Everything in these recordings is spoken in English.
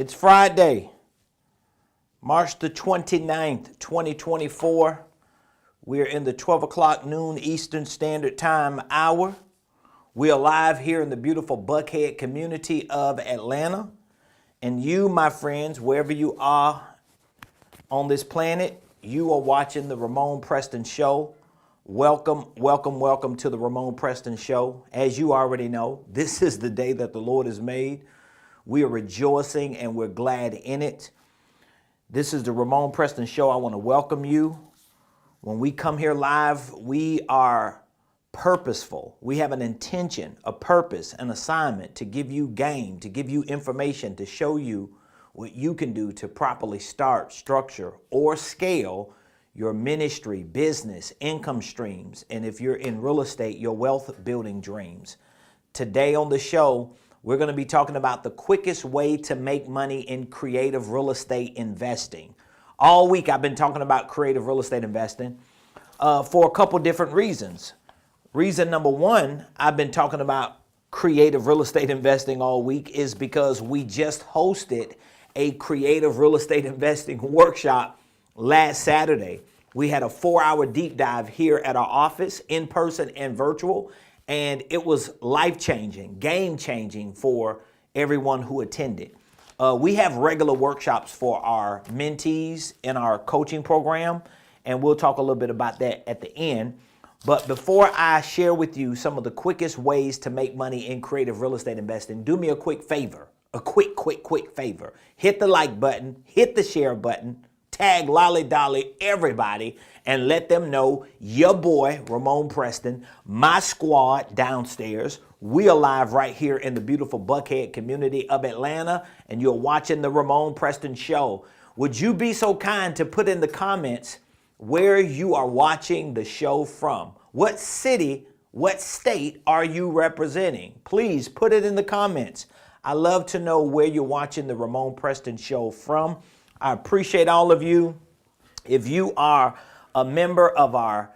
It's Friday, March the 29th, 2024. We're in the 12 o'clock noon Eastern Standard Time hour. We are live here in the beautiful Buckhead community of Atlanta. And you, my friends, wherever you are on this planet, you are watching the Ramon Preston Show. Welcome, welcome, welcome to the Ramon Preston Show. As you already know, this is the day that the Lord has made. We are rejoicing and we're glad in it. This is the Ramon Preston Show. I want to welcome you. When we come here live, we are purposeful. We have an intention, a purpose, an assignment to give you game, to give you information, to show you what you can do to properly start, structure, or scale your ministry, business, income streams, and if you're in real estate, your wealth building dreams. Today on the show, we're going to be talking about the quickest way to make money in creative real estate investing. All week I've been talking about creative real estate investing for a couple different reasons. Reason number one, I've been talking about creative real estate investing all week is because we just hosted a creative real estate investing workshop last Saturday. We had a 4-hour deep dive here at our office, in person and virtual. And it was life-changing, game-changing for everyone who attended. We have regular workshops for our mentees in our coaching program, and we'll talk a little bit about that at the end. But before I share with you some of the quickest ways to make money in creative real estate investing, do me a quick favor, a quick favor. Hit the like button, hit the share button, tag Lolly Dolly, everybody, and let them know your boy, Ramon Preston, my squad downstairs. We are live right here in the beautiful Buckhead community of Atlanta, and you're watching the Ramon Preston Show. Would you be so kind to put in the comments where you are watching the show from? What city, what state are you representing? Please put it in the comments. I love to know where you're watching the Ramon Preston Show from. I appreciate all of you. If you are a member of our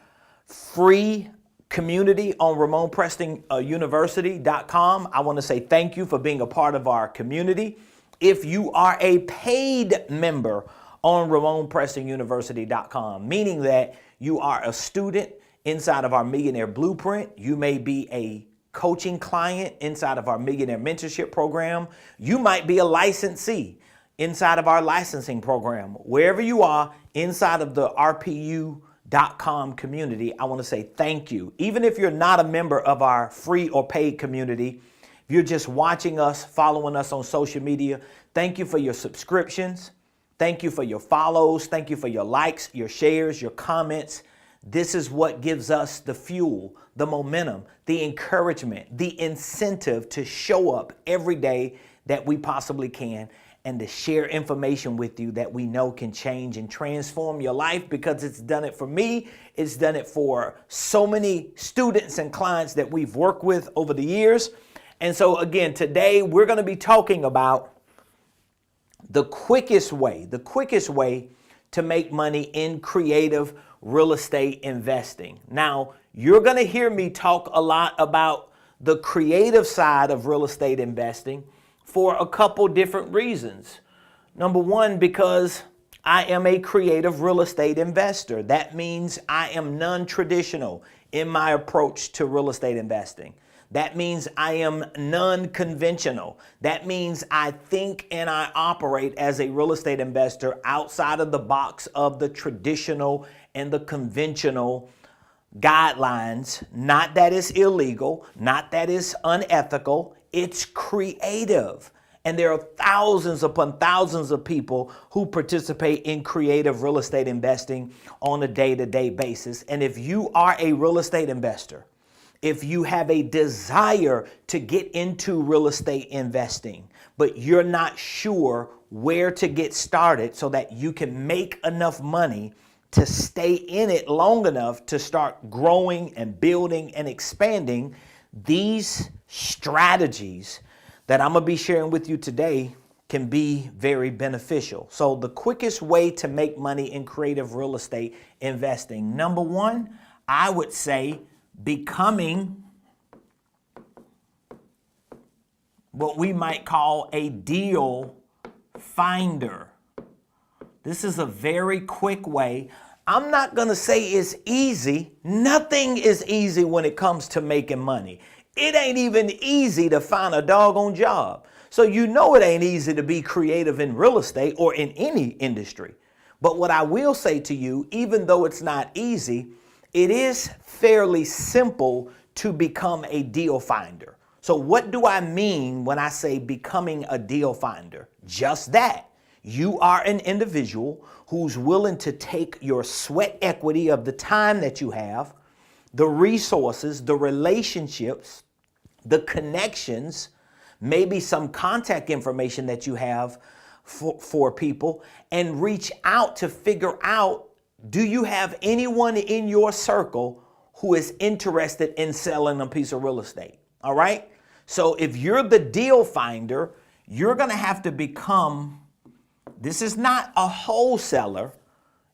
free community on RamonPrestonUniversity.com, I want to say thank you for being a part of our community. If you are a paid member on RamonPrestonUniversity.com, meaning that you are a student inside of our Millionaire Blueprint, you may be a coaching client inside of our Millionaire Mentorship Program, you might be a licensee inside of our licensing program. Wherever you are inside of the RPU.com community, I want to say thank you. Even if you're not a member of our free or paid community, if you're just watching us, following us on social media, thank you for your subscriptions. Thank you for your follows. Thank you for your likes, your shares, your comments. This is what gives us the fuel, the momentum, the encouragement, the incentive to show up every day that we possibly can, and to share information with you that we know can change and transform your life, because it's done it for me. It's done it for so many students and clients that we've worked with over the years. And so again, today we're going to be talking about the quickest way to make money in creative real estate investing. Now, you're going to hear me talk a lot about the creative side of real estate investing for a couple different reasons. Number one, because I am a creative real estate investor. That means I am non-traditional in my approach to real estate investing. That means I am non-conventional. That means I think and I operate as a real estate investor outside of the box of the traditional and the conventional guidelines. Not that it's illegal, not that it's unethical. It's creative. And there are thousands upon thousands of people who participate in creative real estate investing on a day-to-day basis. And if you are a real estate investor, if you have a desire to get into real estate investing, but you're not sure where to get started so that you can make enough money to stay in it long enough to start growing and building and expanding, these strategies that I'm going to be sharing with you today can be very beneficial. So the quickest way to make money in creative real estate investing, number one, I would say becoming what we might call a deal finder. This is a very quick way. I'm not going to say it's easy. Nothing is easy when it comes to making money. It ain't even easy to find a doggone job. So you know it ain't easy to be creative in real estate or in any industry. But what I will say to you, even though it's not easy, it is fairly simple to become a deal finder. So what do I mean when I say becoming a deal finder? Just that. You are an individual who's willing to take your sweat equity of the time that you have, the resources, the relationships, the connections, maybe some contact information that you have for people, and reach out to figure out, do you have anyone in your circle who is interested in selling a piece of real estate? All right? So if you're the deal finder, you're going to have to become, this is not a wholesaler.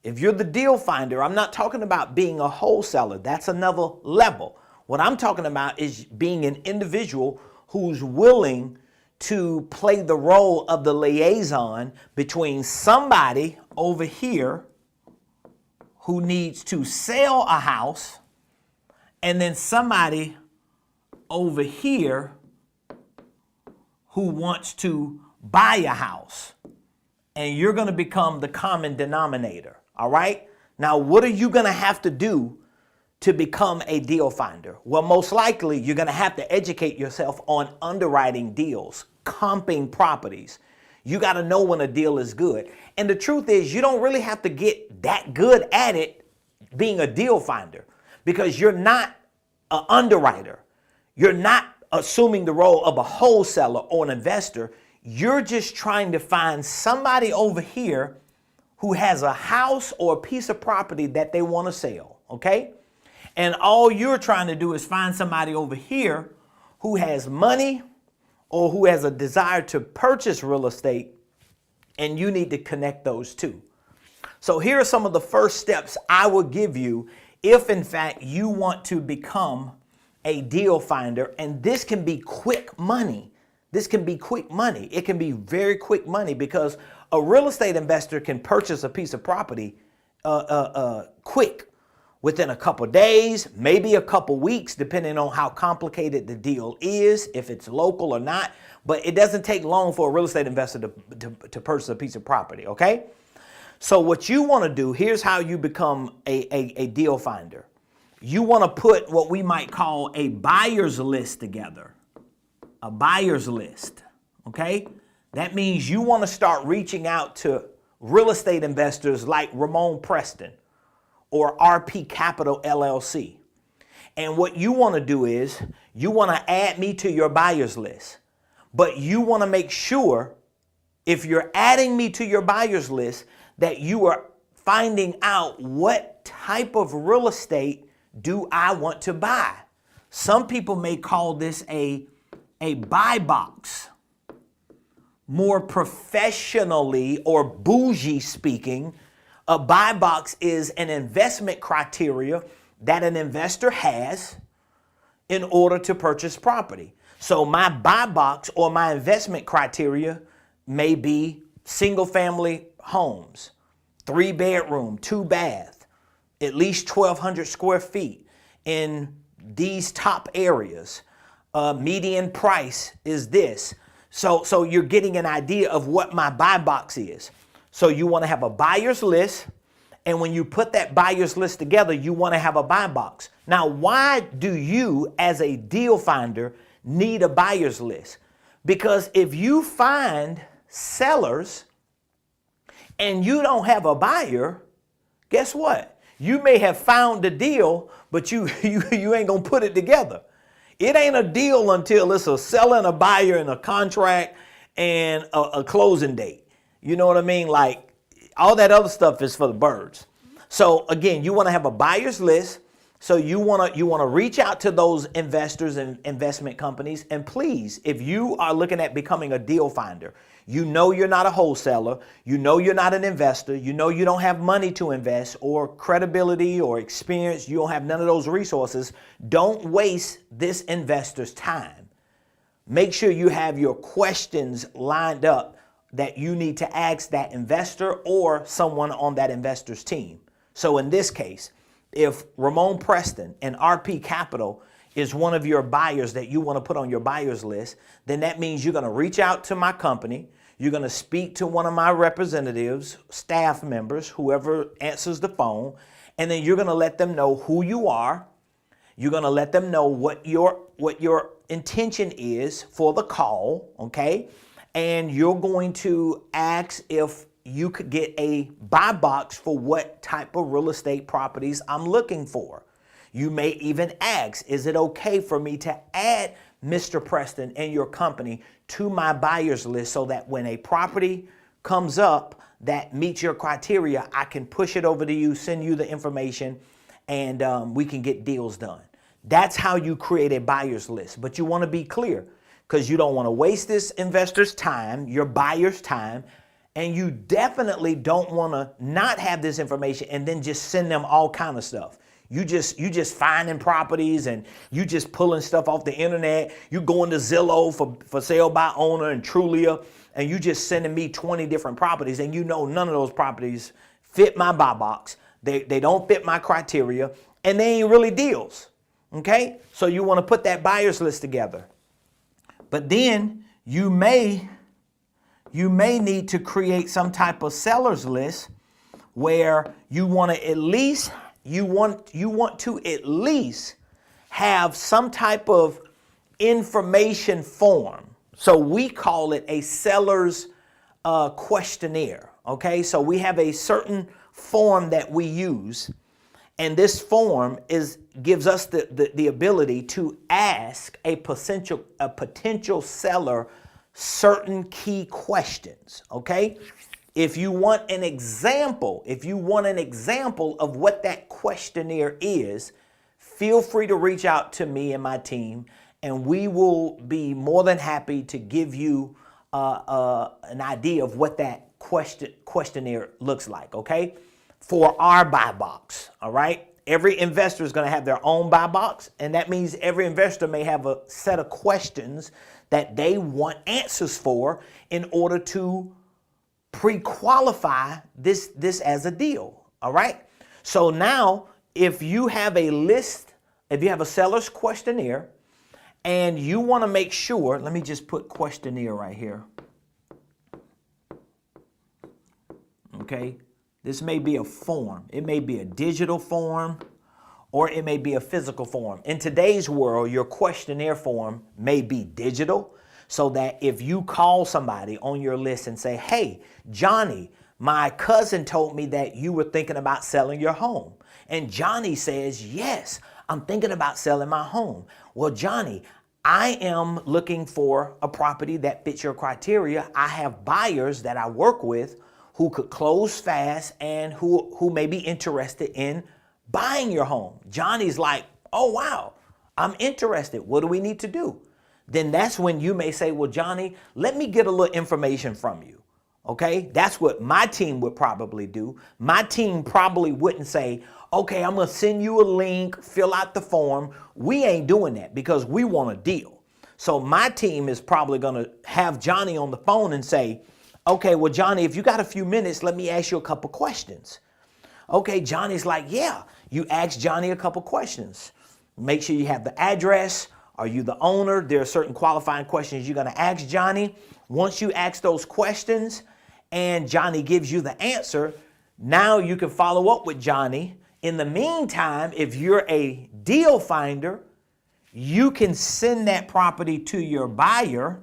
If you're the deal finder, I'm not talking about being a wholesaler. That's another level. What I'm talking about is being an individual who's willing to play the role of the liaison between somebody over here who needs to sell a house and then somebody over here who wants to buy a house. And you're going to become the common denominator. All right? Now, what are you going to have to do to become a deal finder? Well, most likely you're going to have to educate yourself on underwriting deals, comping properties. You got to know when a deal is good. And the truth is, you don't really have to get that good at it being a deal finder, because you're not an underwriter. You're not assuming the role of a wholesaler or an investor. You're just trying to find somebody over here who has a house or a piece of property that they want to sell, okay? And all you're trying to do is find somebody over here who has money or who has a desire to purchase real estate, and you need to connect those two. So here are some of the first steps I will give you if, in fact, you want to become a deal finder, and this can be quick money. This can be quick money. It can be very quick money, because a real estate investor can purchase a piece of property quick, within a couple days, maybe a couple weeks, depending on how complicated the deal is, if it's local or not. But it doesn't take long for a real estate investor to purchase a piece of property, okay? So what you want to do, here's how you become a deal finder. You want to put what we might call a buyer's list together. A buyer's list, okay? That means you want to start reaching out to real estate investors like Ramon Preston or RP Capital LLC. And what you want to do is you want to add me to your buyer's list. But you want to make sure, if you're adding me to your buyer's list, that you are finding out what type of real estate do I want to buy. Some people may call this a buy box. More professionally or bougie speaking, a buy box is an investment criteria that an investor has in order to purchase property. So my buy box or my investment criteria may be single family homes, 3-bedroom, 2-bath, at least 1,200 square feet in these top areas. Median price is this. So you're getting an idea of what my buy box is. So you want to have a buyer's list, and when you put that buyer's list together, you want to have a buy box. Now, why do you, as a deal finder, need a buyer's list? Because if you find sellers and you don't have a buyer, guess what? You may have found the deal, but you ain't gonna put it together. It ain't a deal until it's a seller and a buyer and a contract and a closing date. You know what I mean? Like, all that other stuff is for the birds. So again, you want to have a buyer's list. So you want to reach out to those investors and investment companies. And please, if you are looking at becoming a deal finder, you know you're not a wholesaler, you know you're not an investor, you know you don't have money to invest or credibility or experience, you don't have none of those resources, don't waste this investor's time. Make sure you have your questions lined up that you need to ask that investor or someone on that investor's team. So in this case, if Ramon Preston and RP Capital is one of your buyers that you want to put on your buyers list, then that means you're going to reach out to my company. You're going to speak to one of my representatives, staff members, whoever answers the phone, and then you're going to let them know who you are. You're going to let them know what your intention is for the call, okay? And you're going to ask if you could get a buy box for what type of real estate properties I'm looking for. You may even ask, is it okay for me to add Mr. Preston and your company to my buyers list so that when a property comes up that meets your criteria, I can push it over to you, send you the information, and we can get deals done. That's how you create a buyer's list. But you want to be clear because you don't want to waste this investor's time, your buyer's time, and you definitely don't want to not have this information and then just send them all kind of stuff. You just finding properties and you just pulling stuff off the internet. You going to Zillow for sale by owner and Trulia, and you just sending me 20 different properties, and you know none of those properties fit my buy box. They don't fit my criteria, and they ain't really deals. Okay? So you want to put that buyer's list together. But then you may need to create some type of seller's list where you want to at least have some type of information form. So we call it a seller's questionnaire. Okay, so we have a certain form that we use, and this form gives us the ability to ask a potential seller certain key questions. Okay. If you want an example of what that questionnaire is, feel free to reach out to me and my team, and we will be more than happy to give you an idea of what that questionnaire looks like, okay? For our buy box, all right? Every investor is going to have their own buy box, and that means every investor may have a set of questions that they want answers for in order to pre-qualify this as a deal, all right? So now, if you have a list, if you have a seller's questionnaire, and you want to make sure, let me just put questionnaire right here. Okay, this may be a form. It may be a digital form, or it may be a physical form. In today's world, your questionnaire form may be digital, so that if you call somebody on your list and say, hey, Johnny, my cousin told me that you were thinking about selling your home. And Johnny says, yes, I'm thinking about selling my home. Well, Johnny, I am looking for a property that fits your criteria. I have buyers that I work with who could close fast and who may be interested in buying your home. Johnny's like, oh, wow, I'm interested. What do we need to do? Then that's when you may say, well, Johnny, let me get a little information from you. Okay, that's what my team would probably do. My team probably wouldn't say, okay, I'm going to send you a link, fill out the form. We ain't doing that because we want a deal. So my team is probably going to have Johnny on the phone and say, okay, well, Johnny, if you got a few minutes, let me ask you a couple questions. Okay, Johnny's like, yeah, you ask Johnny a couple questions. Make sure you have the address. Are you the owner? There are certain qualifying questions you're going to ask Johnny. Once you ask those questions and Johnny gives you the answer, now you can follow up with Johnny. In the meantime, if you're a deal finder, you can send that property to your buyer,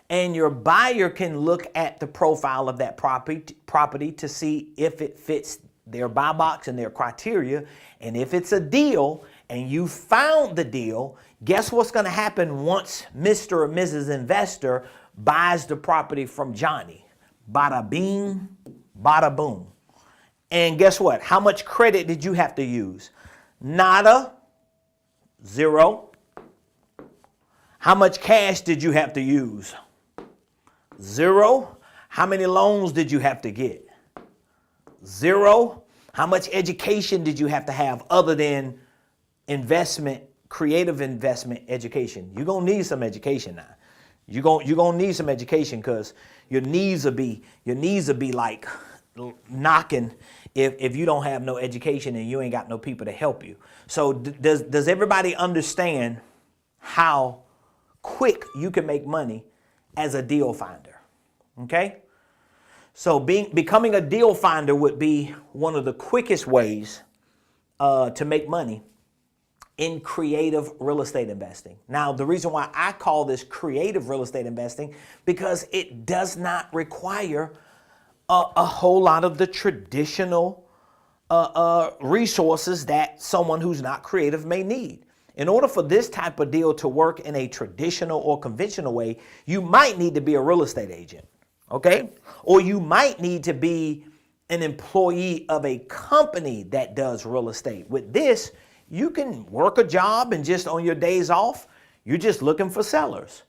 and your buyer can look at the profile of that property to see if it fits their buy box and their criteria. And if it's a deal and you found the deal, guess what's going to happen once Mr. or Mrs. Investor buys the property from Johnny? Bada bing, bada boom. And guess what? How much credit did you have to use? Nada, zero. How much cash did you have to use? Zero. How many loans did you have to get? Zero. How much education did you have to have other than investment, creative investment education? You're going to need some education now. You're gonna need some education, because your knees will be like knocking if you don't have no education and you ain't got no people to help you. So does everybody understand how quick you can make money as a deal finder? Okay? So becoming a deal finder would be one of the quickest ways to make money in creative real estate investing. Now, the reason why I call this creative real estate investing, because it does not require a whole lot of the traditional resources that someone who's not creative may need. In order for this type of deal to work in a traditional or conventional way, you might need to be a real estate agent, okay? Or you might need to be an employee of a company that does real estate. With this, you can work a job and just on your days off, you're just looking for sellers.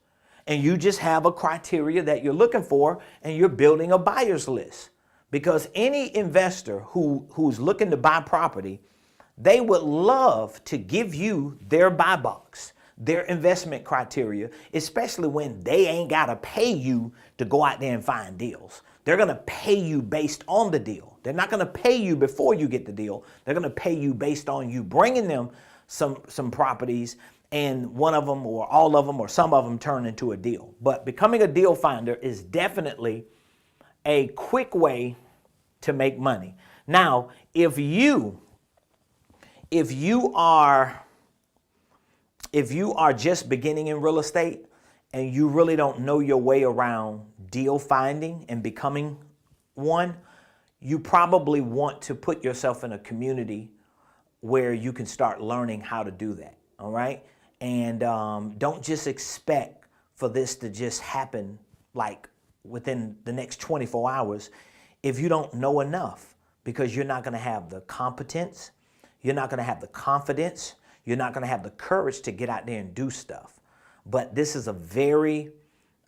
And you just have a criteria that you're looking for, and you're building a buyer's list. Because any investor who's looking to buy property, they would love to give you their buy box, their investment criteria, especially when they ain't got to pay you to go out there and find deals. They're going to pay you based on the deal. They're not going to pay you before you get the deal. They're going to pay you based on you bringing them some properties, and one of them or all of them or some of them turn into a deal. But becoming a deal finder is definitely a quick way to make money. Now, if you are just beginning in real estate and you really don't know your way around deal finding and becoming one, you probably want to put yourself in a community where you can start learning how to do that, all right? And don't just expect for this to just happen like within the next 24 hours if you don't know enough, because you're not going to have the competence, you're not going to have the confidence, you're not going to have the courage to get out there and do stuff. But this is a very,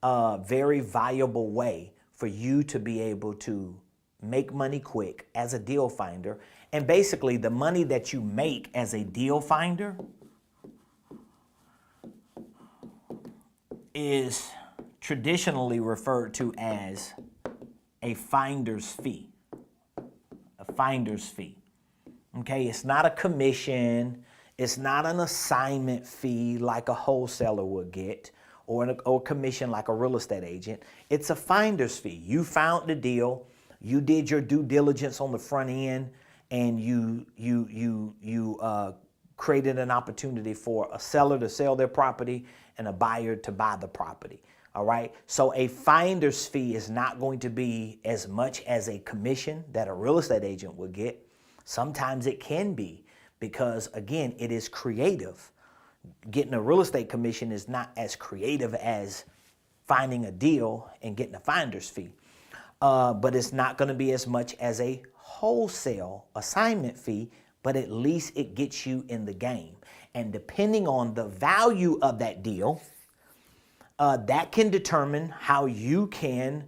very valuable way for you to be able to make money quick as a deal finder. And basically, the money that you make as a deal finder is traditionally referred to as a finder's fee. A finder's fee. Okay, it's not a commission. It's not an assignment fee like a wholesaler would get, or a commission like a real estate agent. It's a finder's fee. You found the deal, you did your due diligence on the front end, and you created an opportunity for a seller to sell their property and a buyer to buy the property. All right. So a finder's fee is not going to be as much as a commission that a real estate agent would get. Sometimes it can be, because again, it is creative. Getting a real estate commission is not as creative as finding a deal and getting a finder's fee. But it's not going to be as much as a wholesale assignment fee, but at least it gets you in the game. And depending on the value of that deal, that can determine how you can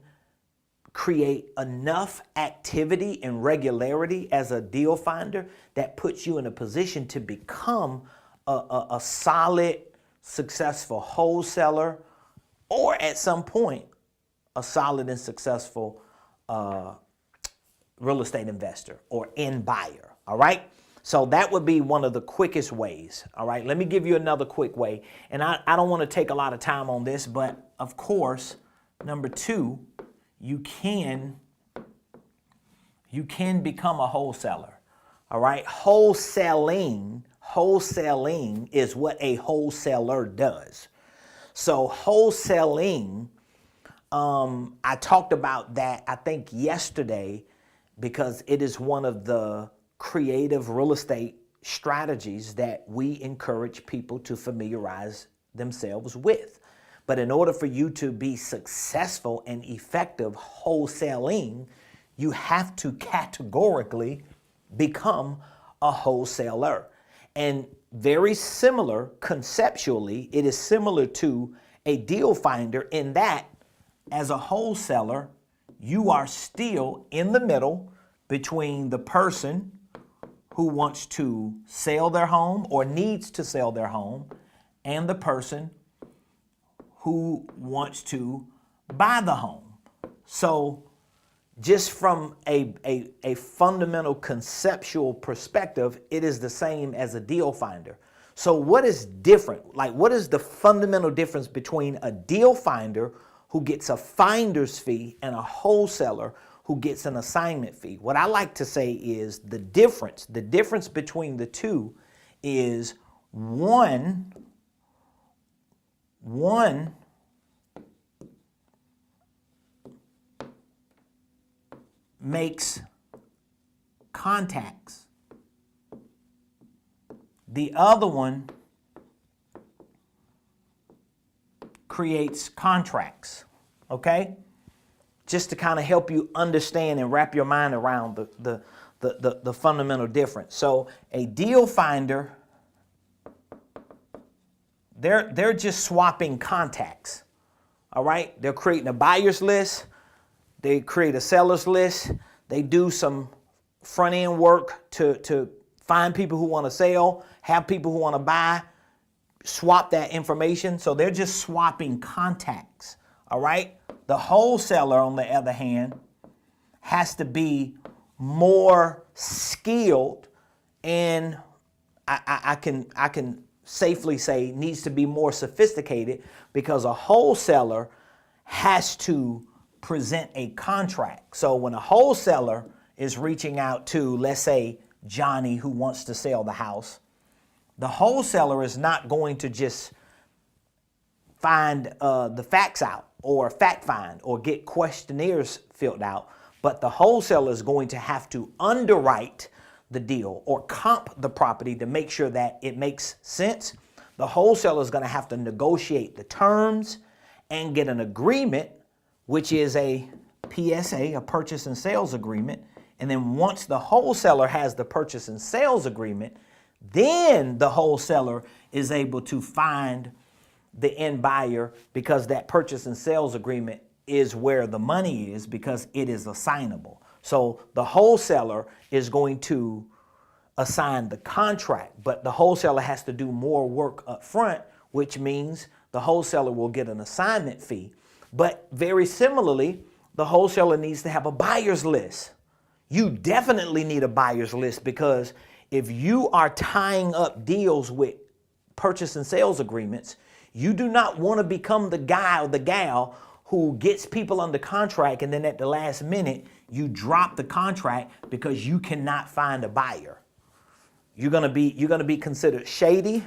create enough activity and regularity as a deal finder that puts you in a position to become a solid, successful wholesaler, or at some point, a solid and successful real estate investor or end buyer. All right. So that would be one of the quickest ways. All right. Let me give you another quick way. And I don't want to take a lot of time on this, but of course, number two, you can become a wholesaler. All right. Wholesaling is what a wholesaler does. So wholesaling, I talked about that, I think yesterday, because it is one of the creative real estate strategies that we encourage people to familiarize themselves with. But in order for you to be successful and effective wholesaling, you have to categorically become a wholesaler. And very similar, conceptually, it is similar to a deal finder in that as a wholesaler, you are still in the middle between the person who wants to sell their home or needs to sell their home and the person who wants to buy the home. So just from a fundamental conceptual perspective, it is the same as a deal finder. So what is different? Like, what is the fundamental difference between a deal finder who gets a finder's fee and a wholesaler who gets an assignment fee? What I like to say is the difference between the two is one makes contacts. The other one creates contracts, okay? Just to kind of help you understand and wrap your mind around the fundamental difference. So a deal finder, they're just swapping contacts, all right? They're creating a buyer's list. They create a seller's list. They do some front end work to find people who want to sell, have people who want to buy, swap that information. So they're just swapping contacts, all right? The wholesaler, on the other hand, has to be more skilled, and I can safely say needs to be more sophisticated, because a wholesaler has to present a contract. So when a wholesaler is reaching out to, let's say, Johnny, who wants to sell the house, the wholesaler is not going to just find the facts out or fact find or get questionnaires filled out, but the wholesaler is going to have to underwrite the deal or comp the property to make sure that it makes sense. The wholesaler is going to have to negotiate the terms and get an agreement, which is a PSA, a purchase and sales agreement. And then once the wholesaler has the purchase and sales agreement, then the wholesaler is able to find the end buyer, because that purchase and sales agreement is where the money is, because it is assignable. So the wholesaler is going to assign the contract, but the wholesaler has to do more work up front, which means the wholesaler will get an assignment fee. But very similarly, the wholesaler needs to have a buyer's list. You definitely need a buyer's list, because if you are tying up deals with purchase and sales agreements, you do not want to become the guy or the gal who gets people under contract and then at the last minute you drop the contract because you cannot find a buyer. You're gonna be considered shady,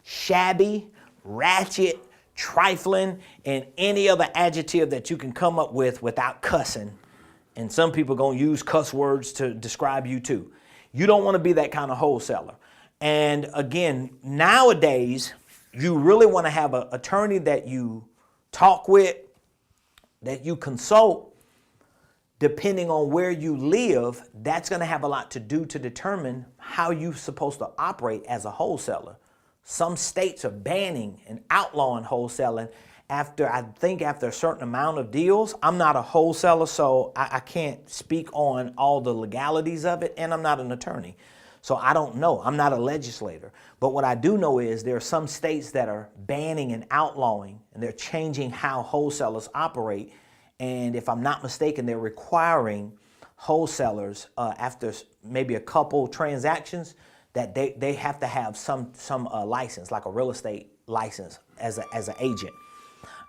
shabby, ratchet, trifling, and any other adjective that you can come up with without cussing. And some people are gonna use cuss words to describe you too. You don't want to be that kind of wholesaler. And again, nowadays, you really want to have an attorney that you talk with, that you consult. Depending on where you live, that's going to have a lot to do to determine how you're supposed to operate as a wholesaler. Some states are banning and outlawing wholesaling after a certain amount of deals. I'm not a wholesaler, so I can't speak on all the legalities of it, and I'm not an attorney. So I don't know. I'm not a legislator. But what I do know is there are some states that are banning and outlawing, and they're changing how wholesalers operate. And if I'm not mistaken, they're requiring wholesalers after maybe a couple transactions that they have to have some license, like a real estate license as an agent.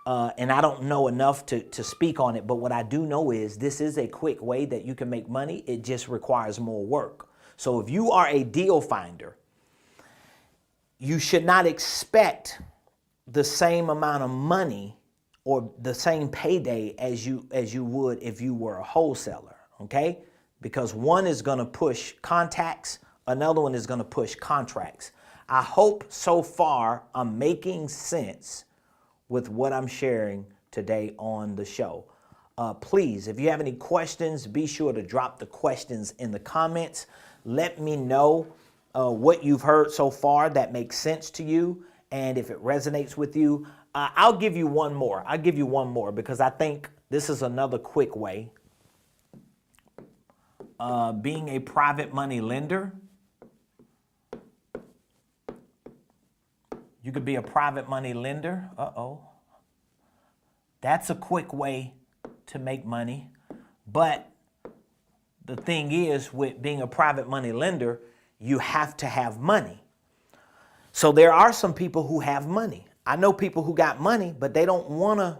And I don't know enough to speak on it, but what I do know is this is a quick way that you can make money. It just requires more work. So if you are a deal finder, you should not expect the same amount of money or the same payday as you would if you were a wholesaler, okay? Because one is going to push contacts, another one is going to push contracts. I hope so far I'm making sense with what I'm sharing today on the show. Please, if you have any questions, be sure to drop the questions in the comments. Let me know what you've heard so far that makes sense to you, and if it resonates with you. I'll give you one more. I'll give you one more because I think this is another quick way. Being a private money lender. You could be a private money lender. Uh-oh. That's a quick way to make money. But the thing is, with being a private money lender, you have to have money. So there are some people who have money. I know people who got money, but they don't want to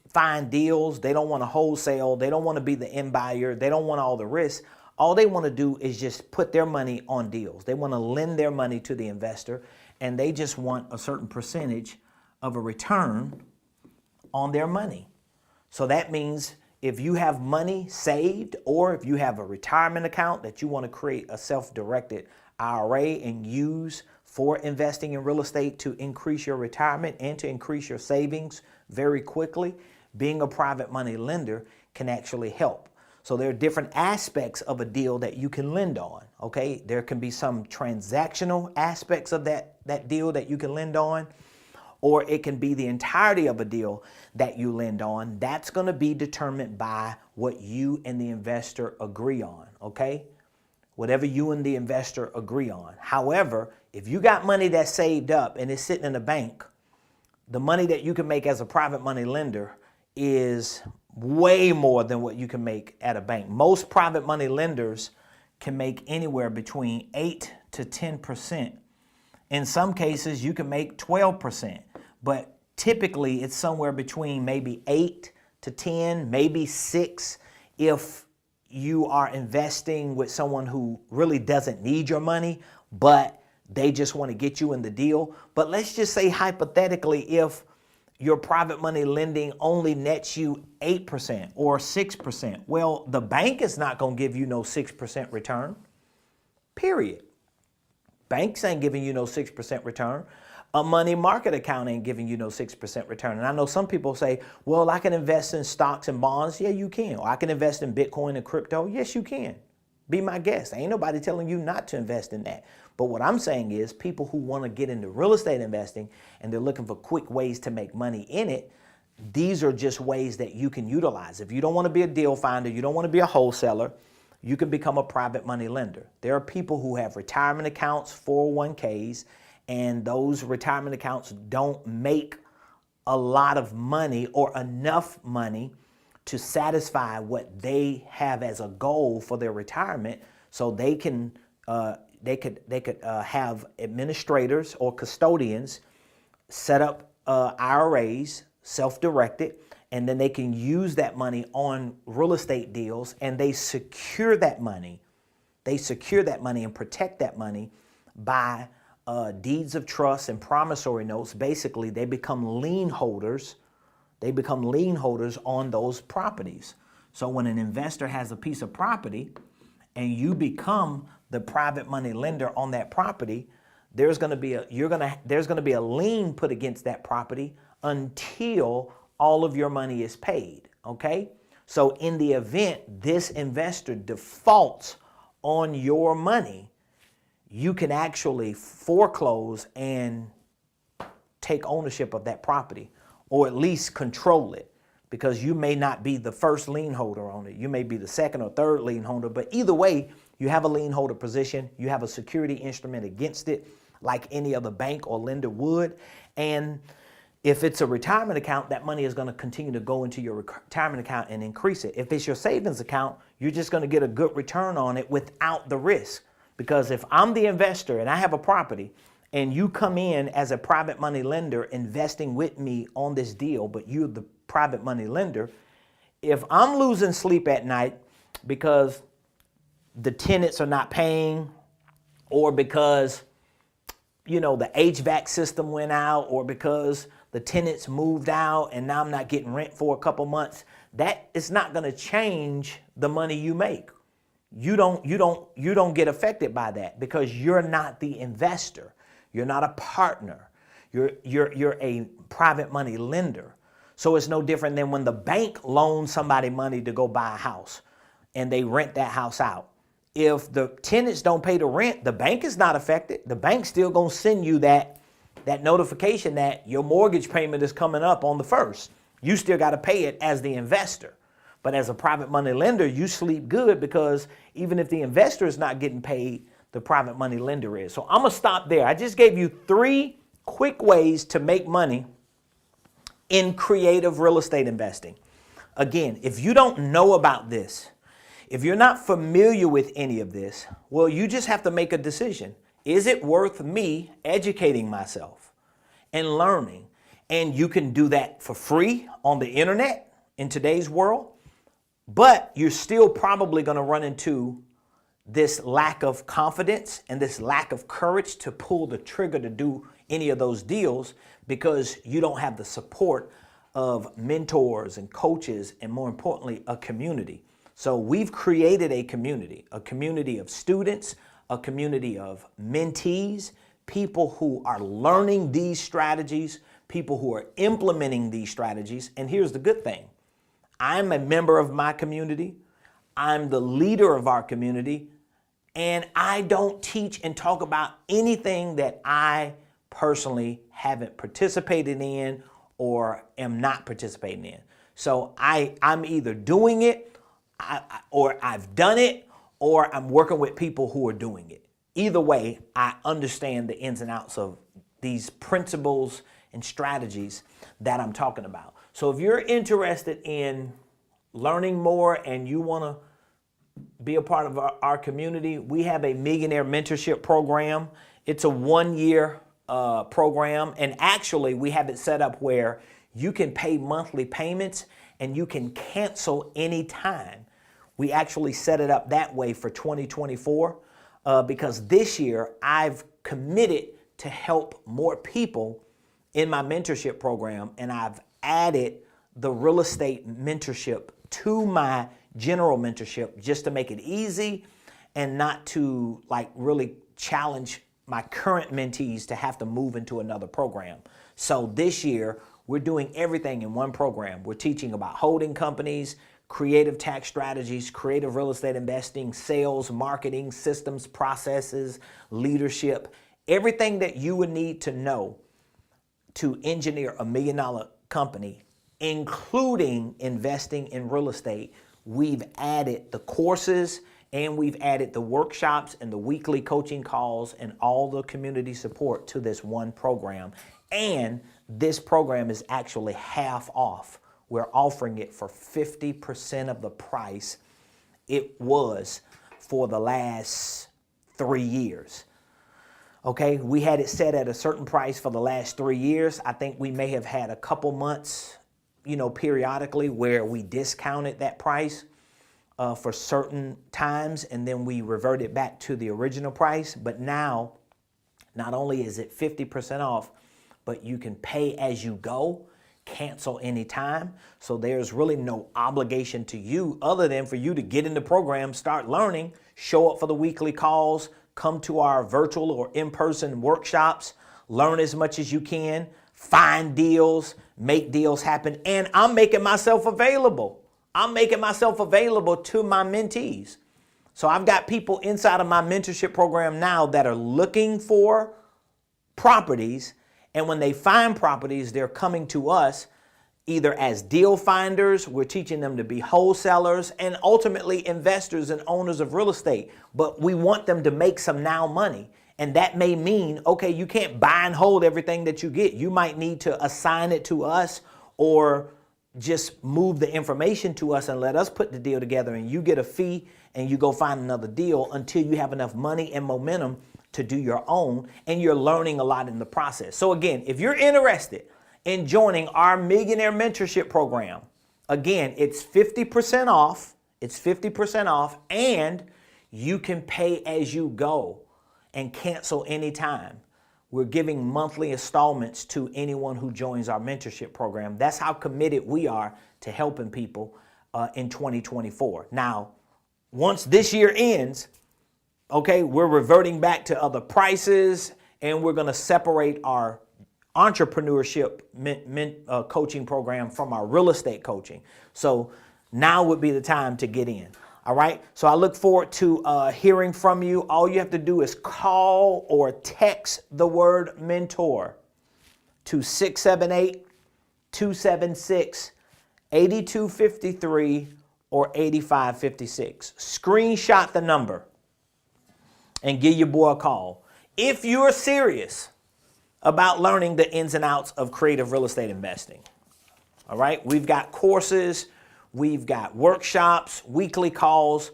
find deals. They don't want to wholesale. They don't want to be the end buyer. They don't want all the risk. All they want to do is just put their money on deals. They want to lend their money to the investor, and they just want a certain percentage of a return on their money. So that means if you have money saved, or if you have a retirement account that you want to create a self-directed IRA and use for investing in real estate to increase your retirement and to increase your savings very quickly, being a private money lender can actually help. So there are different aspects of a deal that you can lend on, okay? There can be some transactional aspects of that deal that you can lend on, or it can be the entirety of a deal that you lend on. That's going to be determined by what you and the investor agree on, okay? Whatever you and the investor agree on. However, if you got money that's saved up and it's sitting in a bank, the money that you can make as a private money lender is way more than what you can make at a bank. Most private money lenders can make anywhere between 8 to 10%. In some cases, you can make 12%, but typically it's somewhere between maybe 8 to 10, maybe 6 if you are investing with someone who really doesn't need your money, but they just want to get you in the deal. But let's just say hypothetically, if your private money lending only nets you 8% or 6%, well, the bank is not going to give you no 6% return, period. Banks ain't giving you no 6% return. A money market account ain't giving you no 6% return. And I know some people say, well, I can invest in stocks and bonds. Yeah, you can. Or I can invest in Bitcoin and crypto. Yes, you can. Be my guest. Ain't nobody telling you not to invest in that. But what I'm saying is people who want to get into real estate investing and they're looking for quick ways to make money in it, these are just ways that you can utilize. If you don't want to be a deal finder, you don't want to be a wholesaler, you can become a private money lender. There are people who have retirement accounts, 401ks, and those retirement accounts don't make a lot of money or enough money to satisfy what they have as a goal for their retirement, so they can have administrators or custodians set up IRAs, self-directed, and then they can use that money on real estate deals, and they secure that money. They secure that money and protect that money by deeds of trust and promissory notes. Basically, they become lien holders. They become lien holders on those properties. So when an investor has a piece of property and you become the private money lender on that property, there's going to be a lien put against that property until all of your money is paid, okay? So in the event this investor defaults on your money, you can actually foreclose and take ownership of that property, or at least control it, because you may not be the first lien holder on it. You may be the second or third lien holder, but either way, you have a lien holder position. You have a security instrument against it like any other bank or lender would. And if it's a retirement account, that money is going to continue to go into your retirement account and increase it. If it's your savings account, you're just going to get a good return on it without the risk. Because if I'm the investor and I have a property and you come in as a private money lender investing with me on this deal, but you're the private money lender, if I'm losing sleep at night because the tenants are not paying, or because, the HVAC system went out, or because the tenants moved out and now I'm not getting rent for a couple months, that is not going to change the money you make. You don't get affected by that because you're not the investor. You're not a partner. You're a private money lender. So it's no different than when the bank loans somebody money to go buy a house and they rent that house out. If the tenants don't pay the rent, the bank is not affected. The bank's still going to send you that notification that your mortgage payment is coming up on the 1st. You still got to pay it as the investor. But as a private money lender, you sleep good because even if the investor is not getting paid, the private money lender is. So I'm going to stop there. I just gave you 3 quick ways to make money in creative real estate investing. Again, if you don't know about this, if you're not familiar with any of this, well, you just have to make a decision. Is it worth me educating myself and learning? And you can do that for free on the internet in today's world, but you're still probably going to run into this lack of confidence and this lack of courage to pull the trigger to do any of those deals because you don't have the support of mentors and coaches and, more importantly, a community. So we've created a community of students, a community of mentees, people who are learning these strategies, people who are implementing these strategies. And here's the good thing. I'm a member of my community. I'm the leader of our community. And I don't teach and talk about anything that I personally haven't participated in or am not participating in. So I'm either doing it or I've done it or I'm working with people who are doing it. Either way, I understand the ins and outs of these principles and strategies that I'm talking about. So if you're interested in learning more and you want to be a part of our community, we have a millionaire mentorship program. It's a 1-year program, and actually we have it set up where you can pay monthly payments and you can cancel anytime. We actually set it up that way for 2024 because this year I've committed to help more people in my mentorship program, and I've added the real estate mentorship to my general mentorship just to make it easy and not to really challenge my current mentees to have to move into another program. So this year, we're doing everything in one program. We're teaching about holding companies, creative tax strategies, creative real estate investing, sales, marketing, systems, processes, leadership, everything that you would need to know to engineer $1 million company, including investing in real estate. We've added the courses and we've added the workshops and the weekly coaching calls and all the community support to this one program. And this program is actually half off. We're offering it for 50% of the price it was for the last 3 years. Okay, we had it set at a certain price for the last 3 years. I think we may have had a couple months, periodically where we discounted that price for certain times, and then we reverted back to the original price. But now, not only is it 50% off, but you can pay as you go, cancel anytime. So there's really no obligation to you other than for you to get in the program, start learning, show up for the weekly calls, come to our virtual or in-person workshops, learn as much as you can, find deals, make deals happen, and I'm making myself available. I'm making myself available to my mentees. So I've got people inside of my mentorship program now that are looking for properties, and when they find properties, they're coming to us either as deal finders, we're teaching them to be wholesalers, and ultimately investors and owners of real estate. But we want them to make some now money. And that may mean, okay, you can't buy and hold everything that you get. You might need to assign it to us or just move the information to us and let us put the deal together, and you get a fee and you go find another deal until you have enough money and momentum to do your own, and you're learning a lot in the process. So again, if you're interested in joining our Millionaire Mentorship Program, again, it's 50% off. It's 50% off, and you can pay as you go and cancel anytime. We're giving monthly installments to anyone who joins our mentorship program. That's how committed we are to helping people in 2024. Now, once this year ends, okay, we're reverting back to other prices, and we're going to separate our entrepreneurship coaching program from our real estate coaching. So now would be the time to get in. All right. So I look forward to hearing from you. All you have to do is call or text the word mentor to 678-276-8253 or 8556. Screenshot the number and give your boy a call. If you're serious about learning the ins and outs of creative real estate investing, All right. We've got courses, we've got workshops, weekly calls,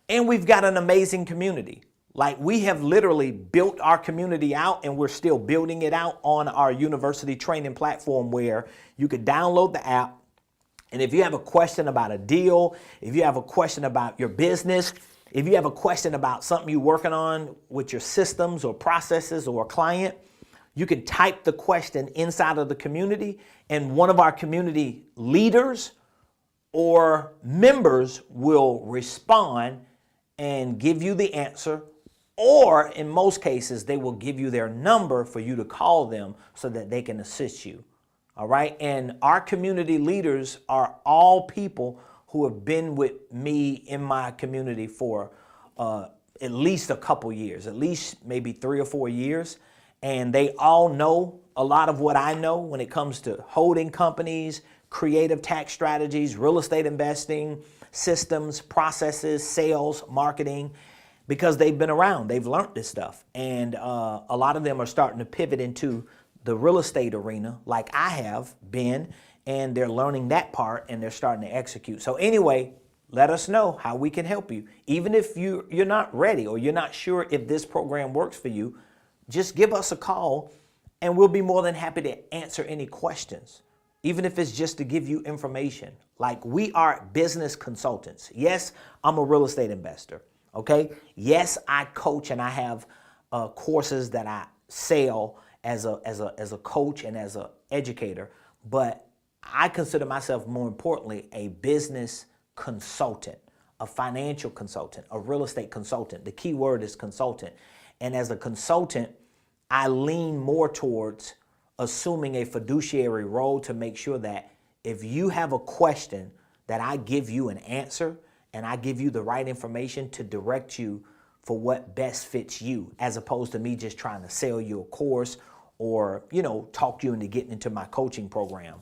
and we've got an amazing community. Like, we have literally built our community out, and we're still building it out on our university training platform, where you could download the app. And if you have a question about a deal, if you have a question about your business, if you have a question about something you're working on with your systems or processes or a client, you can type the question inside of the community, and one of our community leaders or members will respond and give you the answer. Or in most cases, they will give you their number for you to call them so that they can assist you. All right. And our community leaders are all people who have been with me in my community for at least a couple years, at least maybe 3 or 4 years. And they all know a lot of what I know when it comes to holding companies, creative tax strategies, real estate investing, systems, processes, sales, marketing, because they've been around, they've learned this stuff. And a lot of them are starting to pivot into the real estate arena like I have been, and they're learning that part and they're starting to execute. So anyway, let us know how we can help you. Even if you're not ready or you're not sure if this program works for you, just give us a call and we'll be more than happy to answer any questions, even if it's just to give you information. Like, we are business consultants. Yes, I'm a real estate investor. Okay. Yes, I coach and I have courses that I sell as a coach and as an educator, but I consider myself, more importantly, a business consultant, a financial consultant, a real estate consultant. The key word is consultant. And as a consultant, I lean more towards assuming a fiduciary role to make sure that if you have a question, that I give you an answer and I give you the right information to direct you for what best fits you, as opposed to me just trying to sell you a course or, talk you into getting into my coaching program.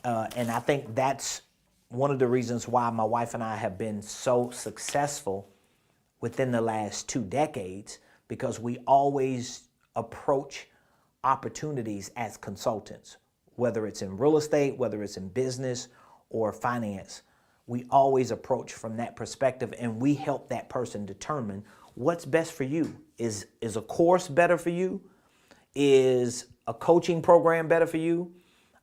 And I think that's one of the reasons why my wife and I have been so successful within the last 2 decades, because we always approach opportunities as consultants, whether it's in real estate, whether it's in business or finance. We always approach from that perspective, and we help that person determine what's best for you. Is a course better for you? Is a coaching program better for you?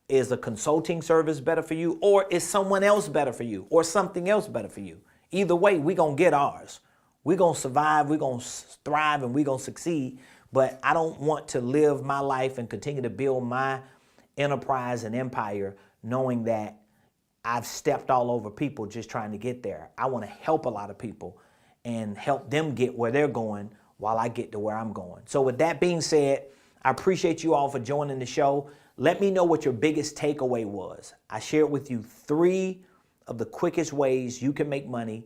Is a consulting service better for you? Or is someone else better for you? Or something else better for you? Either way, we're going to get ours. We're going to survive, we're going to thrive, and we're going to succeed. But I don't want to live my life and continue to build my enterprise and empire knowing that I've stepped all over people just trying to get there. I want to help a lot of people and help them get where they're going while I get to where I'm going. So with that being said, I appreciate you all for joining the show. Let me know what your biggest takeaway was. I shared with you 3 of the quickest ways you can make money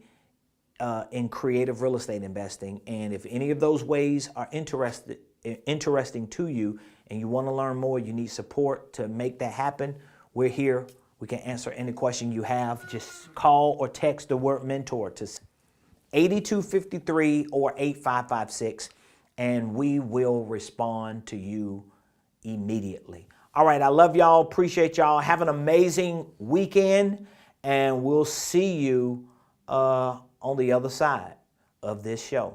in creative real estate investing. And if any of those ways are interesting to you and you want to learn more, you need support to make that happen, we're here. We can answer any question you have. Just call or text the word mentor to 8253 or 8556, and we will respond to you immediately. All right, I love y'all. Appreciate y'all. Have an amazing weekend, and we'll see you on the other side of this show.